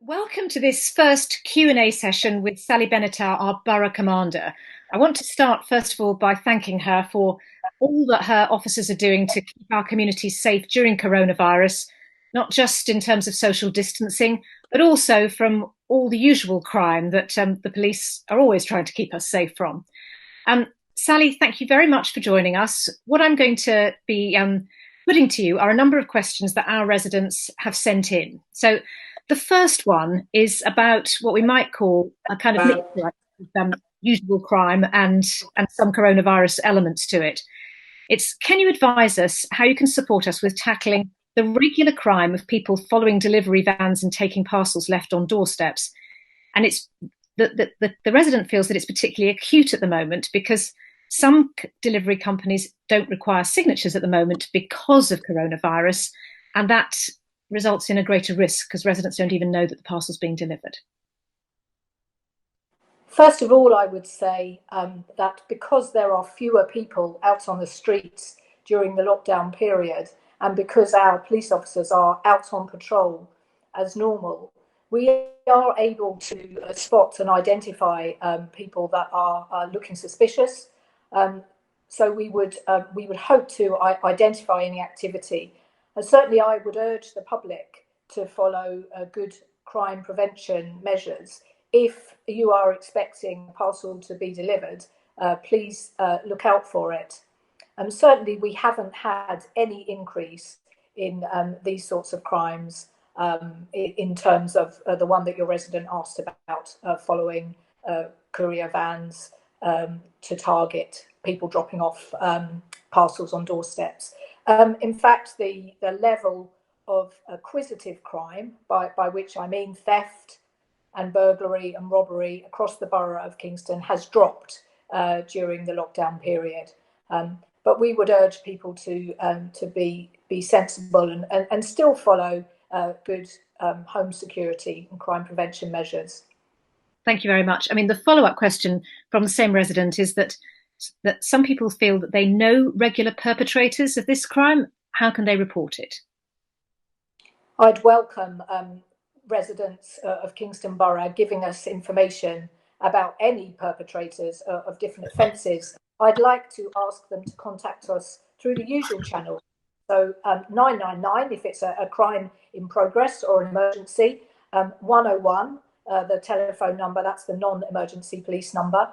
Welcome to this first Q&A session with Sally Benatar, our Borough Commander. I want to start, first of all, by thanking her for all that her officers are doing to keep our communities safe during coronavirus, not just in terms of social distancing, but also from all the usual crime that the police are always trying to keep us safe from. Sally, thank you very much for joining us. What I'm going to be putting to you are a number of questions that our residents have sent in. So the first one is about what we might call a kind of mixture of usual crime and some coronavirus elements to it. It's, can you advise us how you can support us with tackling the regular crime of people following delivery vans and taking parcels left on doorsteps? And it's the resident feels that it's particularly acute at the moment because some delivery companies don't require signatures at the moment because of coronavirus, and that results in a greater risk because residents don't even know that the parcel's being delivered. First of all, I would say that because there are fewer people out on the streets during the lockdown period, and because our police officers are out on patrol as normal, we are able to spot and identify people that are looking suspicious. So we would hope to identify any activity. And certainly I would urge the public to follow good crime prevention measures. If you are expecting a parcel to be delivered, please look out for it. Certainly we haven't had any increase in these sorts of crimes in terms of the one that your resident asked about, following courier vans to target people dropping off parcels on doorsteps. In fact, the level of acquisitive crime, by which I mean theft and burglary and robbery across the borough of Kingston, has dropped during the lockdown period. But we would urge people to be sensible and still follow good home security and crime prevention measures. Thank you very much. I mean, the follow-up question from the same resident is that some people feel that they know regular perpetrators of this crime. How can they report it? I'd welcome residents of Kingston Borough giving us information about any perpetrators of different offences. I'd like to ask them to contact us through the usual channel. So 999 if it's a crime in progress or an emergency, 101, the telephone number, that's the non-emergency police number.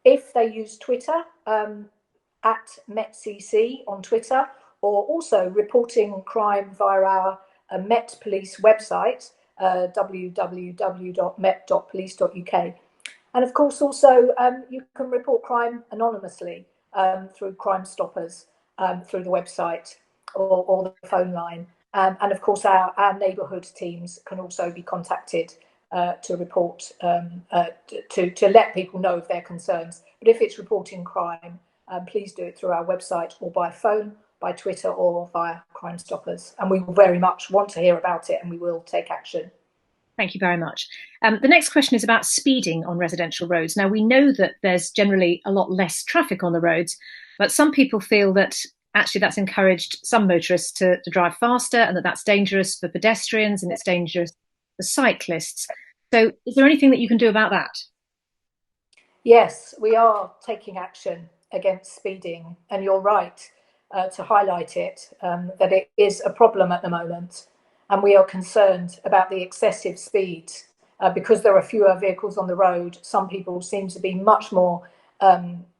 If they use Twitter, at MEtCC on Twitter, or also reporting crime via our Met Police website, www.met.police.uk. And of course, also you can report crime anonymously through Crime Stoppers, through the website or the phone line. And of course, our neighbourhood teams can also be contacted to report, to let people know of their concerns. But if it's reporting crime, please do it through our website or by phone, by Twitter or via Crime Stoppers. And we very much want to hear about it and we will take action. Thank you very much. The next question is about speeding on residential roads. Now, we know that there's generally a lot less traffic on the roads, but some people feel that actually that's encouraged some motorists to drive faster and that that's dangerous for pedestrians and it's dangerous for cyclists. So is there anything that you can do about that? Yes, we are taking action against speeding, and you're right to highlight it, that it is a problem at the moment, and we are concerned about the excessive speeds. Because there are fewer vehicles on the road, some people seem to be much more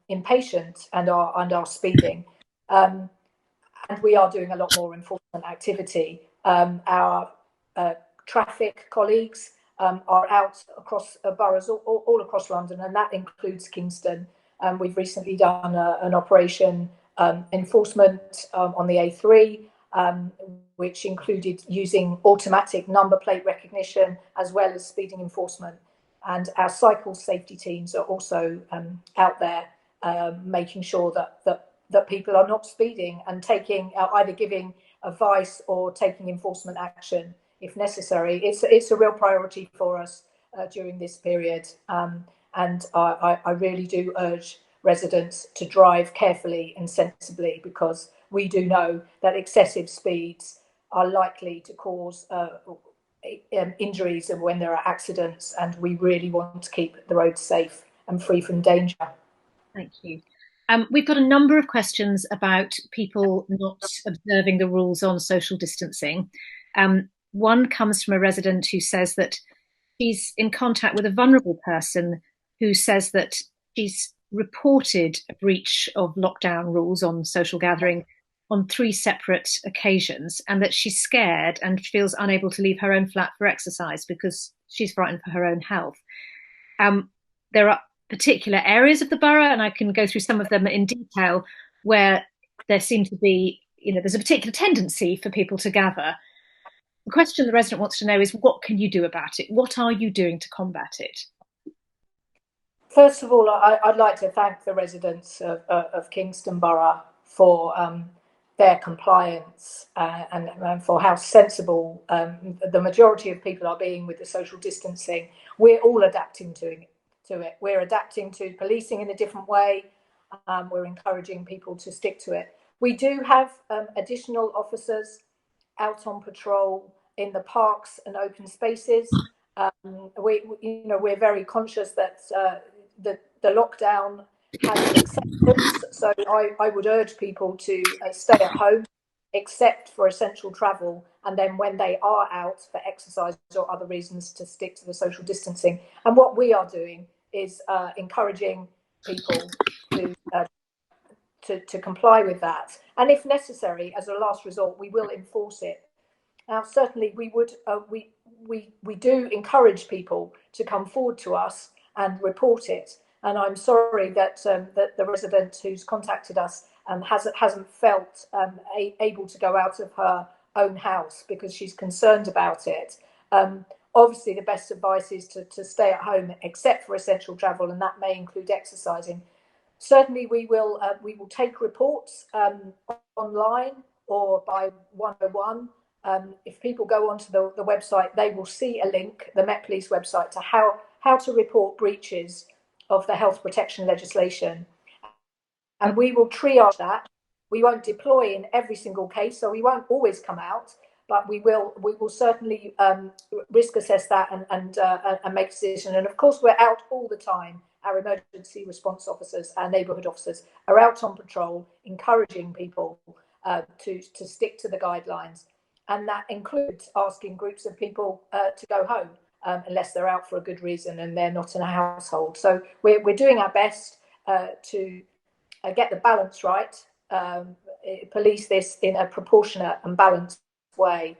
impatient and are speeding. And we are doing a lot more enforcement activity. Our traffic colleagues are out across boroughs all across London, and that includes Kingston. We've recently done an operation enforcement on the A3, which included using automatic number plate recognition as well as speeding enforcement. And our cycle safety teams are also out there making sure that people are not speeding and taking either giving advice or taking enforcement action if necessary. It's a real priority for us during this period, and I really do urge residents to drive carefully and sensibly, because we do know that excessive speeds are likely to cause injuries and when there are accidents, and we really want to keep the roads safe and free from danger. Thank you. We've got a number of questions about people not observing the rules on social distancing. One comes from a resident who says that she's in contact with a vulnerable person who says that she's reported a breach of lockdown rules on social gathering on 3 separate occasions, and that she's scared and feels unable to leave her own flat for exercise because she's frightened for her own health. There are particular areas of the borough, and I can go through some of them in detail, where there seem to be, there's a particular tendency for people to gather. The question the resident wants to know is, what can you do about it? What are you doing to combat it? First of all, I'd like to thank the residents of Kingston Borough for their compliance and for how sensible the majority of people are being with the social distancing. We're all adapting to it. We're adapting to policing in a different way. We're encouraging people to stick to it. We do have additional officers out on patrol in the parks and open spaces. We're very conscious that the lockdown has exceptions, so I would urge people to stay at home except for essential travel, and then when they are out for exercise or other reasons, to stick to the social distancing. And what we are doing is encouraging people to comply with that, and if necessary, as a last resort, we will enforce it. Now, certainly, we do encourage people to come forward to us and report it. And I'm sorry that that the resident who's contacted us hasn't felt able to go out of her own house because she's concerned about it. Obviously, the best advice is to stay at home, except for essential travel, and that may include exercising. Certainly, we will take reports online or by 101. If people go onto the website, they will see a link, the Met Police website, to how to report breaches of the health protection legislation. And we will triage that. We won't deploy in every single case, so we won't always come out, but we will certainly risk assess that and make a decision. And of course, we're out all the time. Our emergency response officers, our neighbourhood officers are out on patrol, encouraging people to stick to the guidelines. And that includes asking groups of people to go home unless they're out for a good reason and they're not in a household. So we're doing our best to get the balance right, police this in a proportionate and balanced way.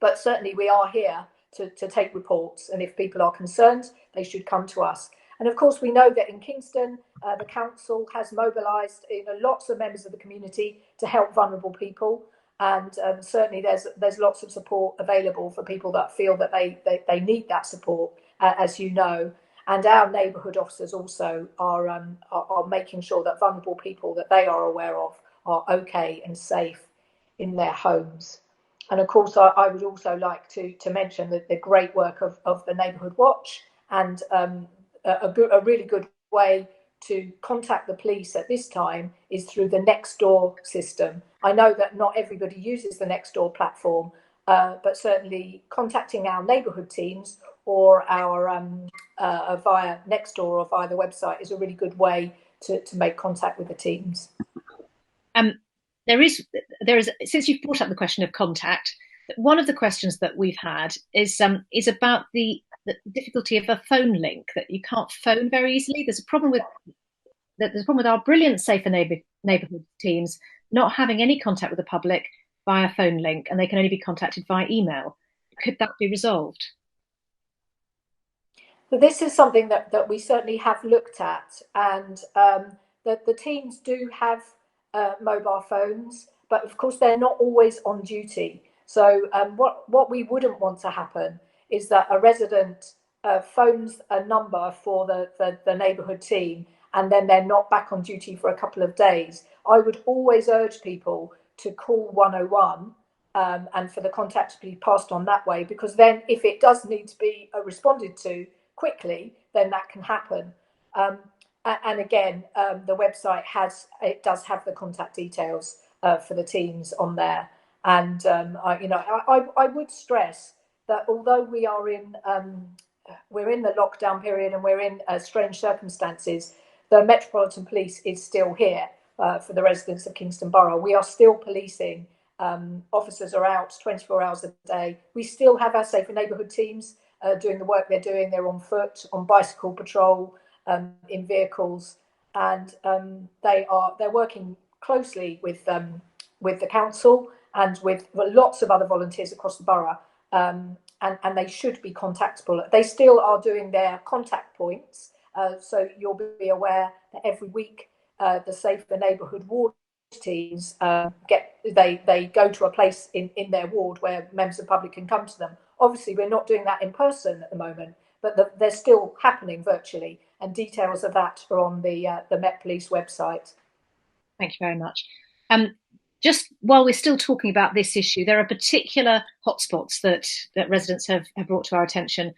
But certainly we are here to take reports, and if people are concerned, they should come to us. And of course, we know that in Kingston, the council has mobilised lots of members of the community to help vulnerable people. And certainly there's lots of support available for people that feel that they need that support, as you know. And our neighbourhood officers also are making sure that vulnerable people that they are aware of are okay and safe in their homes. And of course, I would also like to mention that the great work of the Neighbourhood Watch, and a really good way to contact the police at this time is through the Nextdoor system. I know that not everybody uses the Nextdoor platform, but certainly contacting our neighbourhood teams or our via Nextdoor or via the website is a really good way to make contact with the teams. There is, since you've brought up the question of contact, one of the questions that we've had is about the difficulty of a phone link, that you can't phone very easily. There's a problem with our brilliant safer neighbourhood teams not having any contact with the public via phone link, and they can only be contacted via email. Could that be resolved? But this is something that we certainly have looked at, and the teams do have mobile phones, but of course they're not always on duty. So what we wouldn't want to happen is that a resident phones a number for the neighbourhood team and then they're not back on duty for a couple of days. I would always urge people to call 101 and for the contact to be passed on that way, because then if it does need to be responded to quickly, then that can happen. And again, the website does have the contact details for the teams on there. And I would stress that although we're in the lockdown period and we're in strange circumstances, the Metropolitan Police is still here for the residents of Kingston Borough. We are still policing. Officers are out 24 hours a day. We still have our safer neighbourhood teams doing the work they're doing. They're on foot, on bicycle patrol, in vehicles, and they're working closely with the council and with lots of other volunteers across the borough. And they should be contactable. They still are doing their contact points, so you'll be aware that every week the Safer Neighbourhood ward teams they go to a place in their ward where members of the public can come to them. Obviously, we're not doing that in person at the moment, but they're still happening virtually, and details of that are on the Met Police website. Thank you very much. Just while we're still talking about this issue, there are particular hotspots that residents have brought to our attention.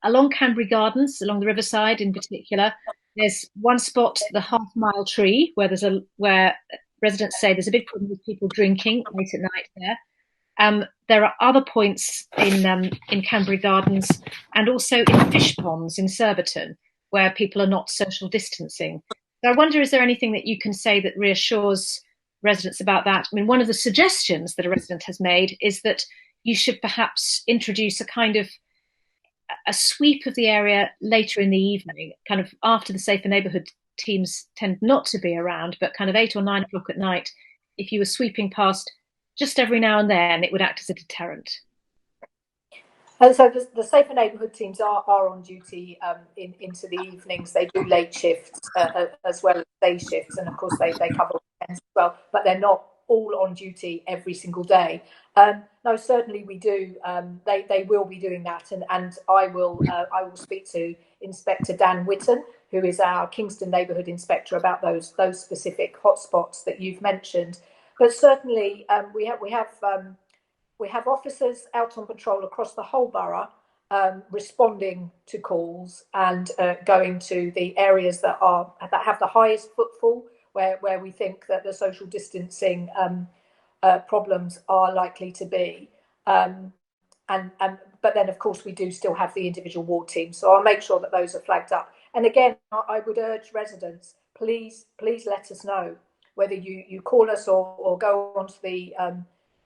Along Canbury Gardens, along the riverside in particular, there's one spot, the Half Mile Tree, where residents say there's a big problem with people drinking late at night there. There are other points in Canbury Gardens and also in fish ponds in Surbiton, where people are not social distancing. So I wonder, is there anything that you can say that reassures residents about that? I mean, one of the suggestions that a resident has made is that you should perhaps introduce a kind of a sweep of the area later in the evening, kind of after the safer neighbourhood teams tend not to be around, but kind of 8 or 9 o'clock at night. If you were sweeping past just every now and then, it would act as a deterrent. So the safer neighbourhood teams are on duty into the evenings. They do late shifts as well as day shifts, and of course they cover weekends as well. But they're not all on duty every single day. No, certainly we do. They will be doing that, and I will speak to Inspector Dan Whitton, who is our Kingston neighbourhood inspector, about those specific hotspots that you've mentioned. But certainly we have officers out on patrol across the whole borough, responding to calls and going to the areas that have the highest footfall, where we think that the social distancing problems are likely to be. But then, of course, we do still have the individual ward teams. So I'll make sure that those are flagged up. And again, I would urge residents, please let us know whether you call us or go onto the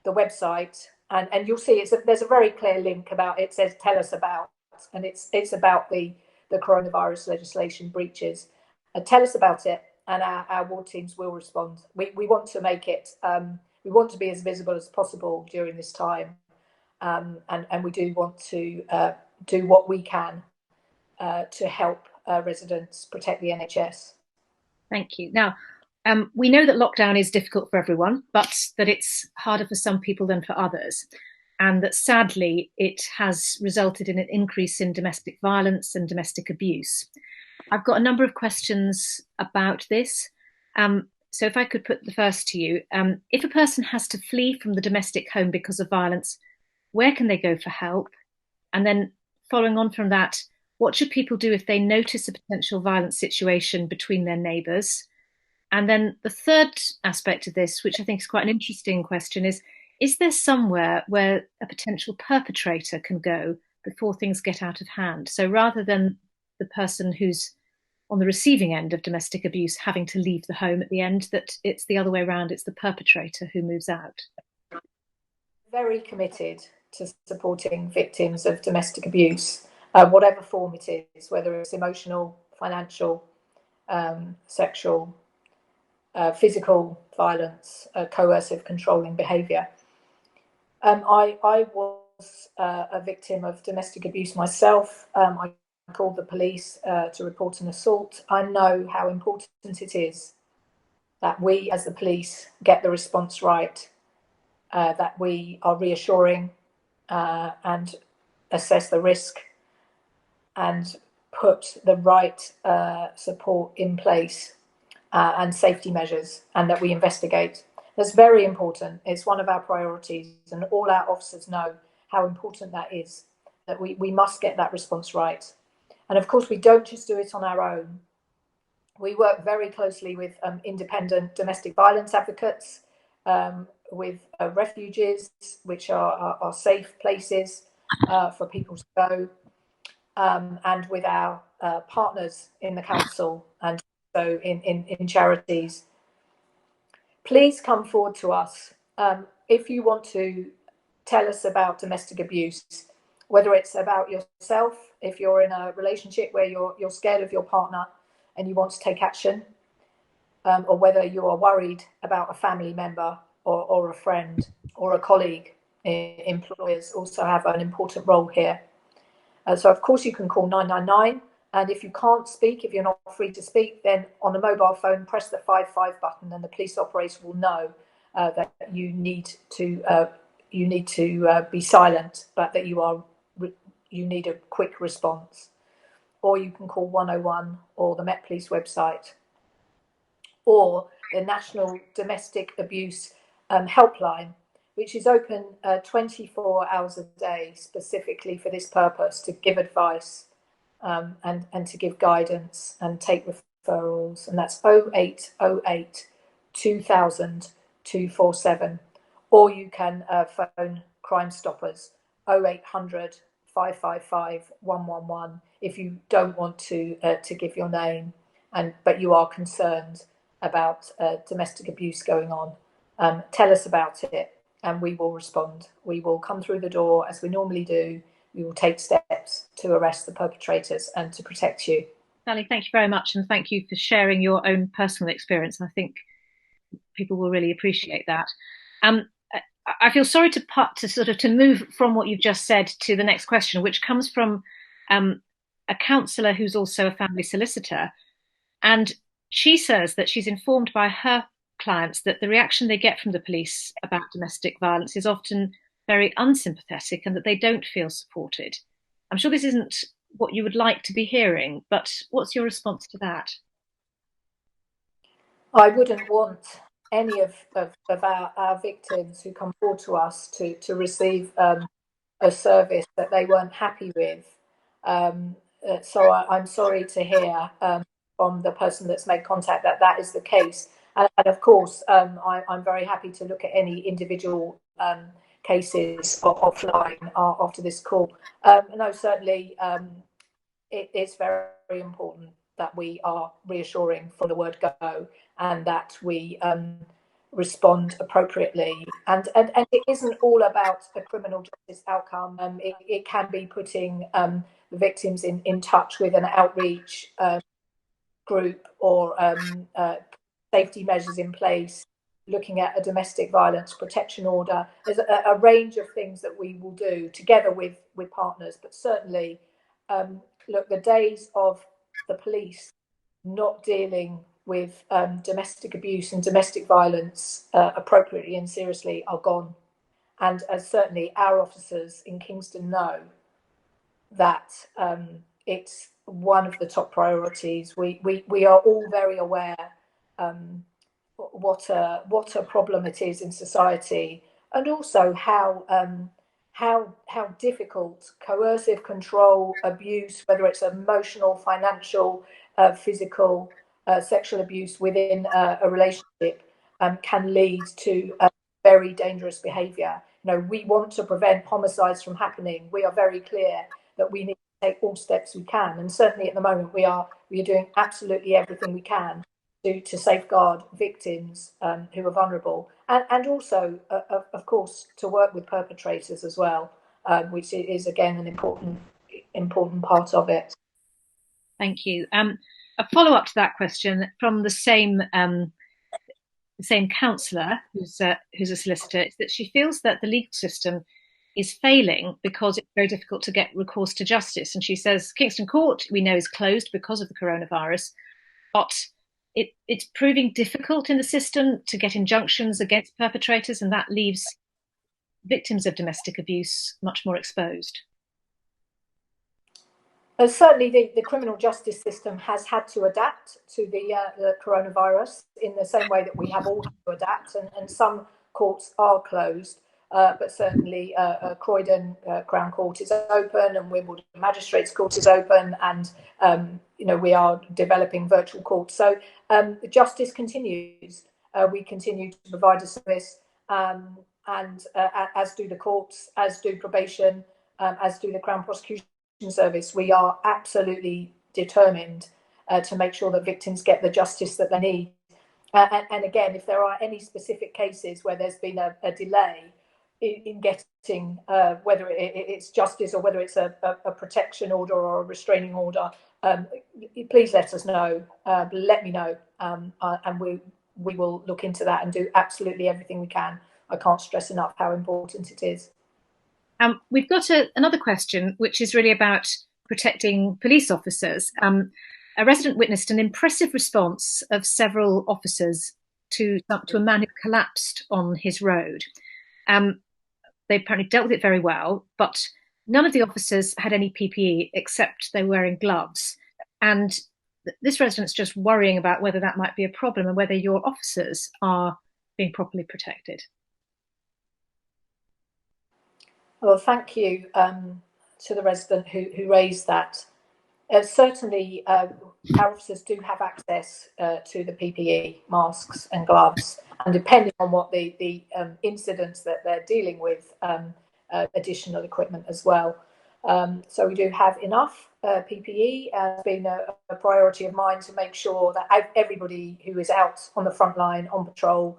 website. And you'll see there's a very clear link about it. It says tell us about, and it's about the coronavirus legislation breaches. Tell us about it, and our ward teams will respond. We want to make it. We want to be as visible as possible during this time, and we do want to do what we can to help residents protect the NHS. Thank you. Now, we know that lockdown is difficult for everyone, but that it's harder for some people than for others. And that sadly, it has resulted in an increase in domestic violence and domestic abuse. I've got a number of questions about this. So if I could put the first to you, if a person has to flee from the domestic home because of violence, where can they go for help? And then following on from that, what should people do if they notice a potential violent situation between their neighbours? And then the third aspect of this, which I think is quite an interesting question, is there somewhere where a potential perpetrator can go before things get out of hand? So rather than the person who's on the receiving end of domestic abuse having to leave the home at the end, that it's the other way around, it's the perpetrator who moves out. Very committed to supporting victims of domestic abuse, whatever form it is, whether it's emotional, financial, sexual, physical violence, coercive, controlling behaviour. I was a victim of domestic abuse myself. I called the police to report an assault. I know how important it is that we as the police get the response right, that we are reassuring and assess the risk and put the right support in place and safety measures, and that we investigate. That's very important. It's one of our priorities, and all our officers know how important that is, that we must get that response right. And of course, we don't just do it on our own. We work very closely with independent domestic violence advocates, with refuges, which are safe places, for people to go, and with our partners in the council and so in charities. Please come forward to us if you want to tell us about domestic abuse, whether it's about yourself, if you're in a relationship where you're scared of your partner and you want to take action, or whether you are worried about a family member or a friend or a colleague. Employers also have an important role here. So of course you can call 999, and if you can't speak, if you're not free to speak, then on the mobile phone press the 55 button and the police operator will know that you need to be silent, but that you need a quick response. Or you can call 101 or the Met Police website, or the National Domestic Abuse Helpline, which is open 24 hours a day specifically for this purpose, to give advice and to give guidance and take referrals. And that's 0808 2000 247. Or you can phone Crime Stoppers 0800 555 111 if you don't want to give your name, but you are concerned about domestic abuse going on. Tell us about it and we will respond. We will come through the door as we normally do. We will take steps to arrest the perpetrators and to protect you. Sally, thank you very much, and thank you for sharing your own personal experience. I think people will really appreciate that. I feel sorry to move from what you've just said to the next question, which comes from a counsellor who's also a family solicitor, and she says that she's informed by her clients that the reaction they get from the police about domestic violence is often very unsympathetic and that they don't feel supported. I'm sure this isn't what you would like to be hearing, but what's your response to that? I wouldn't want any of our victims who come forward to us to receive a service that they weren't happy with. So I'm sorry to hear from the person that's made contact that is the case. And of course, I'm very happy to look at any individual cases offline after this call. No, certainly it's very, very important that we are reassuring from the word go, and that we respond appropriately. And it isn't all about a criminal justice outcome. It can be putting the victims in touch with an outreach group, or safety measures in place, looking at a domestic violence protection order. There's a range of things that we will do together with partners, but certainly, look, the days of the police not dealing with domestic abuse and domestic violence appropriately and seriously are gone. And certainly our officers in Kingston know that it's one of the top priorities. We are all very aware what a problem it is in society, and also how difficult coercive control, abuse, whether it's emotional, financial, physical, sexual abuse within a relationship, can lead to very dangerous behaviour. We want to prevent homicides from happening. We are very clear that we need to take all steps we can, and certainly at the moment we are doing absolutely everything we can to safeguard victims who are vulnerable, and also, of course, to work with perpetrators as well, which is again an important part of it. Thank you. A follow-up to that question from the same counsellor, who's a solicitor, is that she feels that the legal system is failing because it's very difficult to get recourse to justice. And she says Kingston Court, we know, is closed because of the coronavirus, but it's proving difficult in the system to get injunctions against perpetrators, and that leaves victims of domestic abuse much more exposed. Certainly the criminal justice system has had to adapt to the coronavirus in the same way that we have all had to adapt, and some courts are closed, but certainly Croydon Crown Court is open, and Wimbledon Magistrates Court is open, and we are developing virtual courts. So justice continues. We continue to provide a service, and as do the courts, as do probation, as do the Crown Prosecution Service. We are absolutely determined to make sure that victims get the justice that they need. And again, if there are any specific cases where there's been a delay in getting whether it's justice or whether it's a protection order or a restraining order, please let us know. Let me know, and we will look into that and do absolutely everything we can. I can't stress enough how important it is. We've got another question, which is really about protecting police officers. A resident witnessed an impressive response of several officers to a man who collapsed on his road. They apparently dealt with it very well, but none of the officers had any PPE except they were wearing gloves. And this resident's just worrying about whether that might be a problem and whether your officers are being properly protected. Well, thank you to the resident who raised that. Certainly, our officers do have access to the PPE, masks and gloves, and depending on what the incidents that they're dealing with, additional equipment as well. So we do have enough PPE. It's been a priority of mine to make sure that everybody who is out on the front line, on patrol,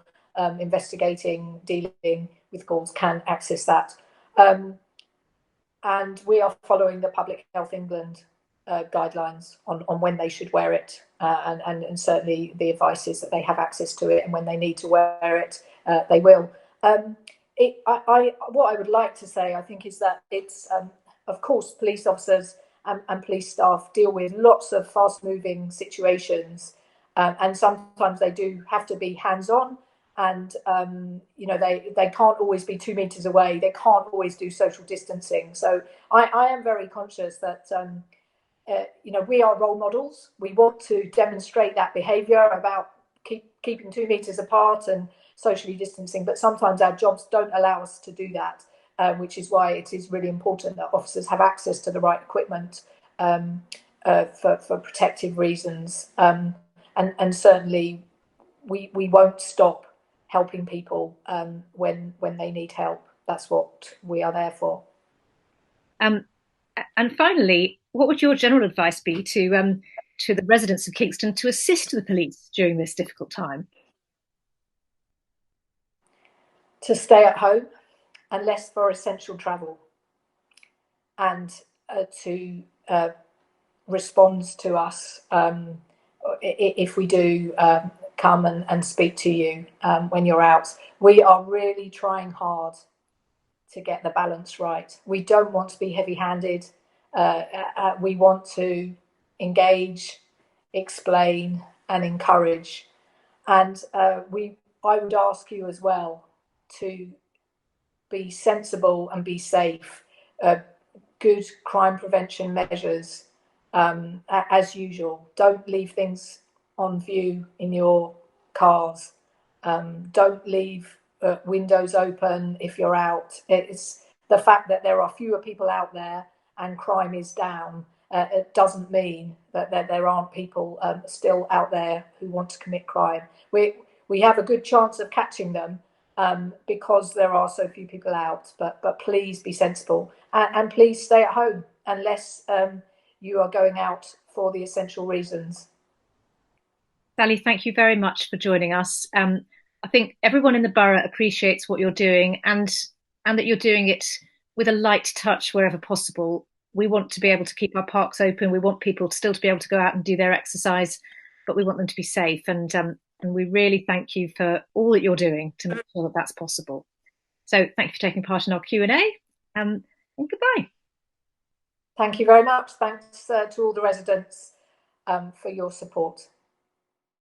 investigating, dealing with calls can access that. And we are following the Public Health England guidelines on when they should wear it, and certainly the advice is that they have access to it, and when they need to wear it, they will. What I would like to say, I think, is that it's, of course, police officers and police staff deal with lots of fast-moving situations, and sometimes they do have to be hands-on, and they can't always be 2 meters away. They can't always do social distancing. So I am very conscious that we are role models. We want to demonstrate that behaviour about keeping 2 meters apart and socially distancing, but sometimes our jobs don't allow us to do that, which is why it is really important that officers have access to the right equipment for protective reasons. And certainly we won't stop helping people when they need help. That's what we are there for. And finally, what would your general advice be to the residents of Kingston to assist the police during this difficult time? To stay at home unless for essential travel, and to respond to us if we do come and speak to you when you're out. We are really trying hard to get the balance right. We don't want to be heavy-handed. We want to engage, explain, and encourage. And I would ask you as well to be sensible and be safe. Good crime prevention measures, as usual. Don't leave things on view in your cars. Don't leave windows open if you're out. It's the fact that there are fewer people out there and crime is down. It doesn't mean that there aren't people still out there who want to commit crime. We have a good chance of catching them because there are so few people out. But please be sensible and please stay at home unless you are going out for the essential reasons. Sally, thank you very much for joining us. I think everyone in the borough appreciates what you're doing, and that you're doing it with a light touch wherever possible. We want to be able to keep our parks open. We want people still to be able to go out and do their exercise, but we want them to be safe. And we really thank you for all that you're doing to make sure that that's possible. So thank you for taking part in our Q&A, and goodbye. Thank you very much. Thanks to all the residents for your support.